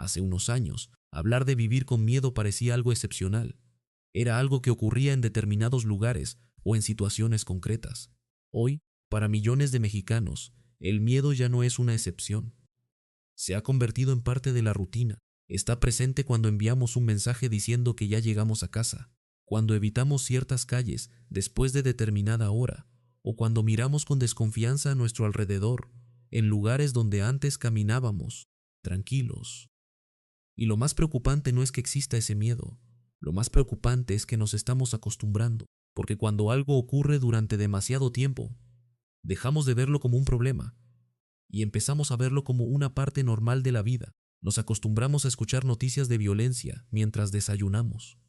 Hace unos años, hablar de vivir con miedo parecía algo excepcional. Era algo que ocurría en determinados lugares o en situaciones concretas. Hoy, para millones de mexicanos, el miedo ya no es una excepción. Se ha convertido en parte de la rutina. Está presente cuando enviamos un mensaje diciendo que ya llegamos a casa, cuando evitamos ciertas calles después de determinada hora, o cuando miramos con desconfianza a nuestro alrededor, en lugares donde antes caminábamos, tranquilos. Y lo más preocupante no es que exista ese miedo, lo más preocupante es que nos estamos acostumbrando, porque cuando algo ocurre durante demasiado tiempo, dejamos de verlo como un problema y empezamos a verlo como una parte normal de la vida. Nos acostumbramos a escuchar noticias de violencia mientras desayunamos.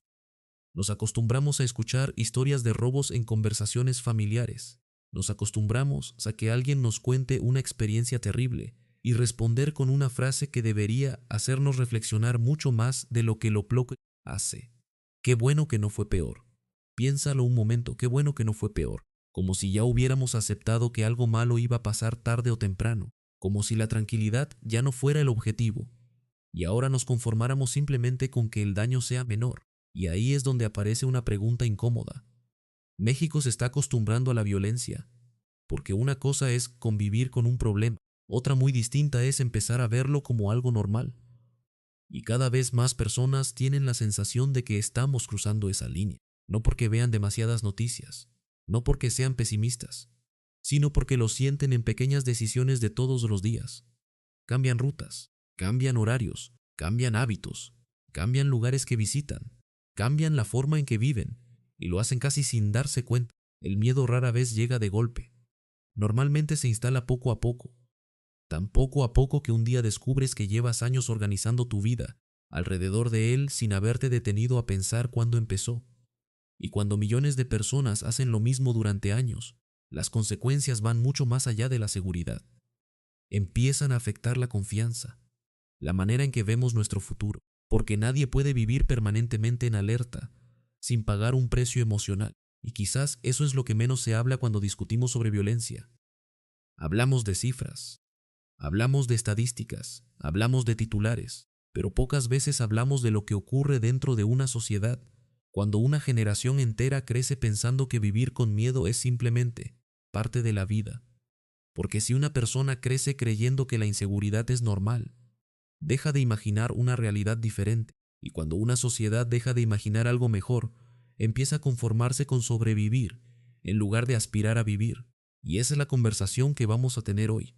Nos acostumbramos a escuchar historias de robos en conversaciones familiares. Nos acostumbramos a que alguien nos cuente una experiencia terrible y responder con una frase que debería hacernos reflexionar mucho más de lo que lo bloque hace. Qué bueno que no fue peor. Piénsalo un momento, qué bueno que no fue peor. Como si ya hubiéramos aceptado que algo malo iba a pasar tarde o temprano, como si la tranquilidad ya no fuera el objetivo, y ahora nos conformáramos simplemente con que el daño sea menor. Y ahí es donde aparece una pregunta incómoda. México se está acostumbrando a la violencia, porque una cosa es convivir con un problema, otra muy distinta es empezar a verlo como algo normal. Y cada vez más personas tienen la sensación de que estamos cruzando esa línea, no porque vean demasiadas noticias, no porque sean pesimistas, sino porque lo sienten en pequeñas decisiones de todos los días. Cambian rutas, cambian horarios, cambian hábitos, cambian lugares que visitan, cambian la forma en que viven, y lo hacen casi sin darse cuenta. El miedo rara vez llega de golpe. Normalmente se instala poco a poco, tan poco a poco que un día descubres que llevas años organizando tu vida alrededor de él sin haberte detenido a pensar cuándo empezó. Y cuando millones de personas hacen lo mismo durante años, las consecuencias van mucho más allá de la seguridad. Empiezan a afectar la confianza, la manera en que vemos nuestro futuro, porque nadie puede vivir permanentemente en alerta sin pagar un precio emocional. Y quizás eso es lo que menos se habla cuando discutimos sobre violencia. Hablamos de cifras, hablamos de estadísticas, hablamos de titulares, pero pocas veces hablamos de lo que ocurre dentro de una sociedad, cuando una generación entera crece pensando que vivir con miedo es simplemente parte de la vida. Porque si una persona crece creyendo que la inseguridad es normal, deja de imaginar una realidad diferente, y cuando una sociedad deja de imaginar algo mejor, empieza a conformarse con sobrevivir en lugar de aspirar a vivir. Y esa es la conversación que vamos a tener hoy.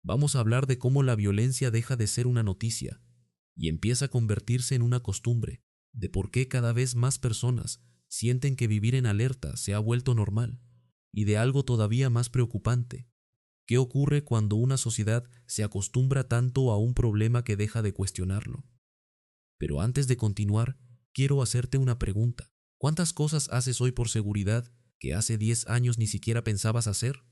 Vamos a hablar de cómo la violencia deja de ser una noticia y empieza a convertirse en una costumbre, de por qué cada vez más personas sienten que vivir en alerta se ha vuelto normal, y de algo todavía más preocupante. ¿Qué ocurre cuando una sociedad se acostumbra tanto a un problema que deja de cuestionarlo? Pero antes de continuar, quiero hacerte una pregunta. ¿Cuántas cosas haces hoy por seguridad que hace 10 años ni siquiera pensabas hacer?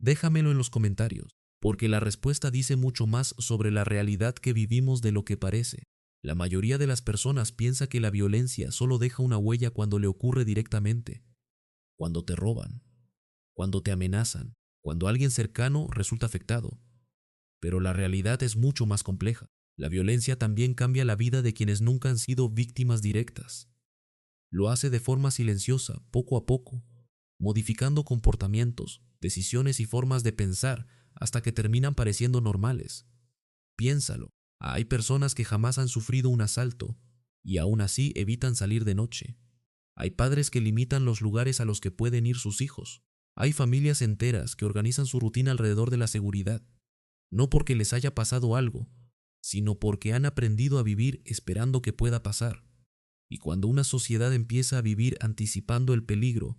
Déjamelo en los comentarios, porque la respuesta dice mucho más sobre la realidad que vivimos de lo que parece. La mayoría de las personas piensa que la violencia solo deja una huella cuando le ocurre directamente, cuando te roban, cuando te amenazan, cuando alguien cercano resulta afectado. Pero la realidad es mucho más compleja. La violencia también cambia la vida de quienes nunca han sido víctimas directas. Lo hace de forma silenciosa, poco a poco, modificando comportamientos, decisiones y formas de pensar hasta que terminan pareciendo normales. Piénsalo, hay personas que jamás han sufrido un asalto y aún así evitan salir de noche. Hay padres que limitan los lugares a los que pueden ir sus hijos. Hay familias enteras que organizan su rutina alrededor de la seguridad, no porque les haya pasado algo, sino porque han aprendido a vivir esperando que pueda pasar. Y cuando una sociedad empieza a vivir anticipando el peligro,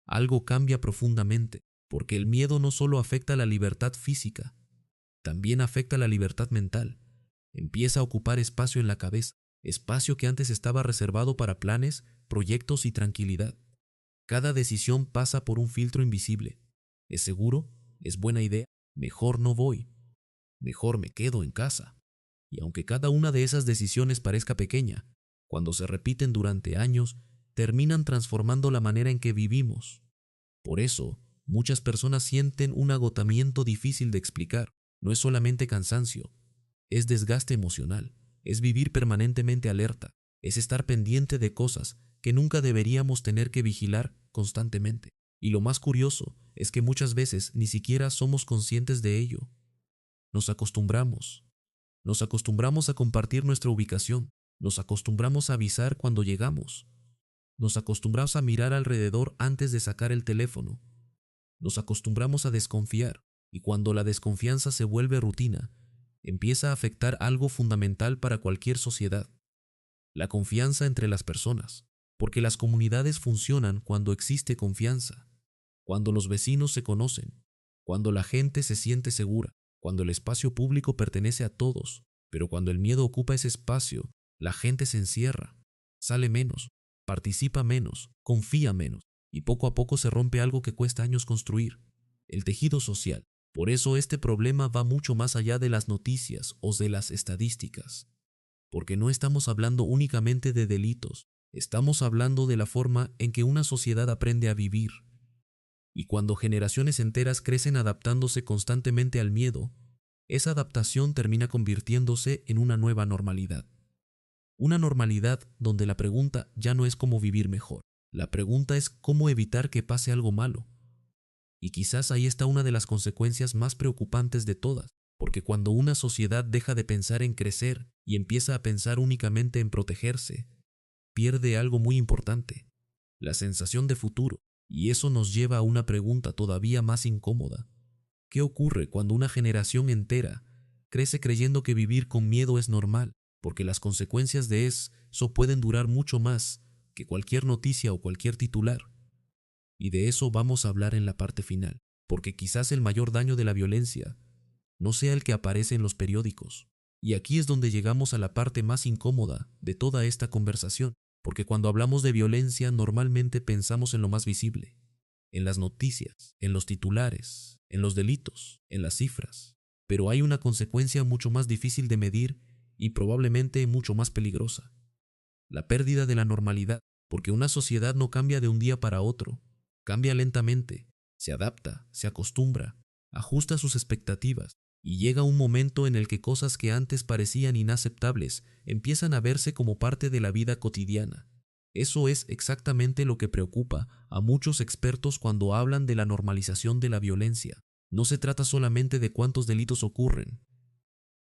algo cambia profundamente, porque el miedo no solo afecta la libertad física, también afecta la libertad mental. Empieza a ocupar espacio en la cabeza, espacio que antes estaba reservado para planes, proyectos y tranquilidad. Cada decisión pasa por un filtro invisible. ¿Es seguro? ¿Es buena idea? Mejor no voy. Mejor me quedo en casa. Y aunque cada una de esas decisiones parezca pequeña, cuando se repiten durante años, terminan transformando la manera en que vivimos. Por eso, muchas personas sienten un agotamiento difícil de explicar. No es solamente cansancio, es desgaste emocional, es vivir permanentemente alerta, es estar pendiente de cosas que nunca deberíamos tener que vigilar constantemente. Y lo más curioso es que muchas veces ni siquiera somos conscientes de ello. Nos acostumbramos. Nos acostumbramos a compartir nuestra ubicación. Nos acostumbramos a avisar cuando llegamos. Nos acostumbramos a mirar alrededor antes de sacar el teléfono. Nos acostumbramos a desconfiar. Y cuando la desconfianza se vuelve rutina, empieza a afectar algo fundamental para cualquier sociedad: la confianza entre las personas. Porque las comunidades funcionan cuando existe confianza, cuando los vecinos se conocen, cuando la gente se siente segura, cuando el espacio público pertenece a todos. Pero cuando el miedo ocupa ese espacio, la gente se encierra, sale menos, participa menos, confía menos, y poco a poco se rompe algo que cuesta años construir: el tejido social. Por eso este problema va mucho más allá de las noticias o de las estadísticas, porque no estamos hablando únicamente de delitos, estamos hablando de la forma en que una sociedad aprende a vivir. Y cuando generaciones enteras crecen adaptándose constantemente al miedo, esa adaptación termina convirtiéndose en una nueva normalidad. Una normalidad donde la pregunta ya no es cómo vivir mejor, la pregunta es cómo evitar que pase algo malo. Y quizás ahí está una de las consecuencias más preocupantes de todas, porque cuando una sociedad deja de pensar en crecer y empieza a pensar únicamente en protegerse, pierde algo muy importante: la sensación de futuro. Y eso nos lleva a una pregunta todavía más incómoda: ¿qué ocurre cuando una generación entera crece creyendo que vivir con miedo es normal, porque las consecuencias de eso pueden durar mucho más que cualquier noticia o cualquier titular? Y de eso vamos a hablar en la parte final, porque quizás el mayor daño de la violencia no sea el que aparece en los periódicos. Y aquí es donde llegamos a la parte más incómoda de toda esta conversación, porque cuando hablamos de violencia normalmente pensamos en lo más visible, en las noticias, en los titulares, en los delitos, en las cifras. Pero hay una consecuencia mucho más difícil de medir y probablemente mucho más peligrosa: la pérdida de la normalidad, porque una sociedad no cambia de un día para otro, cambia lentamente, se adapta, se acostumbra, ajusta sus expectativas, y llega un momento en el que cosas que antes parecían inaceptables empiezan a verse como parte de la vida cotidiana. Eso es exactamente lo que preocupa a muchos expertos cuando hablan de la normalización de la violencia. No se trata solamente de cuántos delitos ocurren,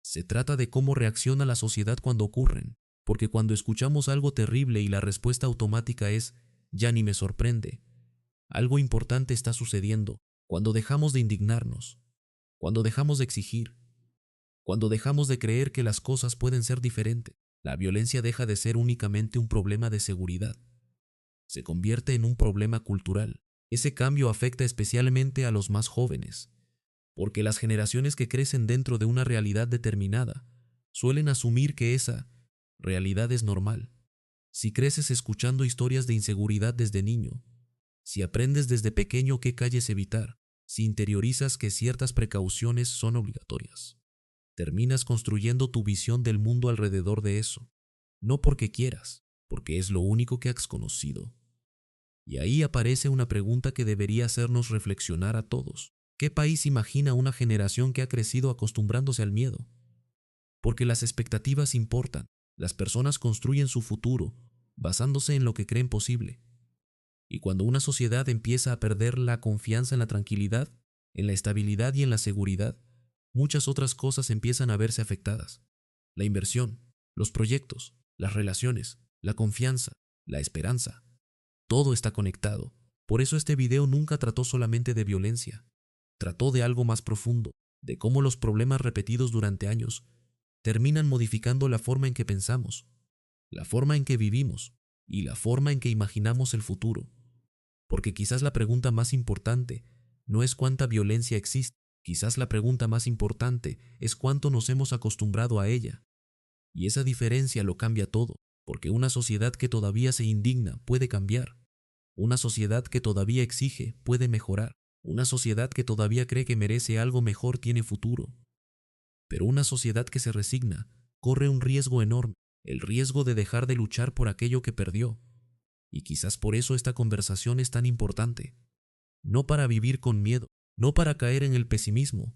se trata de cómo reacciona la sociedad cuando ocurren, porque cuando escuchamos algo terrible y la respuesta automática es «ya ni me sorprende», algo importante está sucediendo. Cuando dejamos de indignarnos, cuando dejamos de exigir, cuando dejamos de creer que las cosas pueden ser diferentes, la violencia deja de ser únicamente un problema de seguridad. Se convierte en un problema cultural. Ese cambio afecta especialmente a los más jóvenes, porque las generaciones que crecen dentro de una realidad determinada suelen asumir que esa realidad es normal. Si creces escuchando historias de inseguridad desde niño, si aprendes desde pequeño qué calles evitar, si interiorizas que ciertas precauciones son obligatorias, terminas construyendo tu visión del mundo alrededor de eso, no porque quieras, porque es lo único que has conocido. Y ahí aparece una pregunta que debería hacernos reflexionar a todos. ¿Qué país imagina una generación que ha crecido acostumbrándose al miedo? Porque las expectativas importan. Las personas construyen su futuro basándose en lo que creen posible. Y cuando una sociedad empieza a perder la confianza en la tranquilidad, en la estabilidad y en la seguridad, muchas otras cosas empiezan a verse afectadas: la inversión, los proyectos, las relaciones, la confianza, la esperanza. Todo está conectado. Por eso este video nunca trató solamente de violencia. Trató de algo más profundo, de cómo los problemas repetidos durante años terminan modificando la forma en que pensamos, la forma en que vivimos y la forma en que imaginamos el futuro. Porque quizás la pregunta más importante no es cuánta violencia existe, quizás la pregunta más importante es cuánto nos hemos acostumbrado a ella. Y esa diferencia lo cambia todo, porque una sociedad que todavía se indigna puede cambiar. Una sociedad que todavía exige puede mejorar. Una sociedad que todavía cree que merece algo mejor tiene futuro. Pero una sociedad que se resigna corre un riesgo enorme, el riesgo de dejar de luchar por aquello que perdió. Y quizás por eso esta conversación es tan importante. No para vivir con miedo, no para caer en el pesimismo,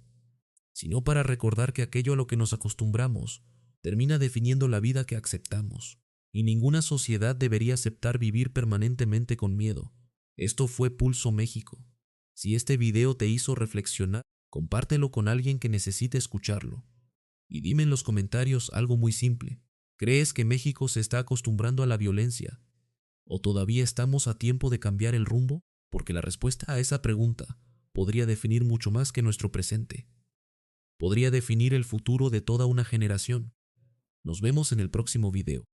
sino para recordar que aquello a lo que nos acostumbramos termina definiendo la vida que aceptamos, y ninguna sociedad debería aceptar vivir permanentemente con miedo. Esto fue Pulso México. Si este video te hizo reflexionar, compártelo con alguien que necesite escucharlo. Y dime en los comentarios algo muy simple. ¿Crees que México se está acostumbrando a la violencia? ¿O todavía estamos a tiempo de cambiar el rumbo? Porque la respuesta a esa pregunta podría definir mucho más que nuestro presente. Podría definir el futuro de toda una generación. Nos vemos en el próximo video.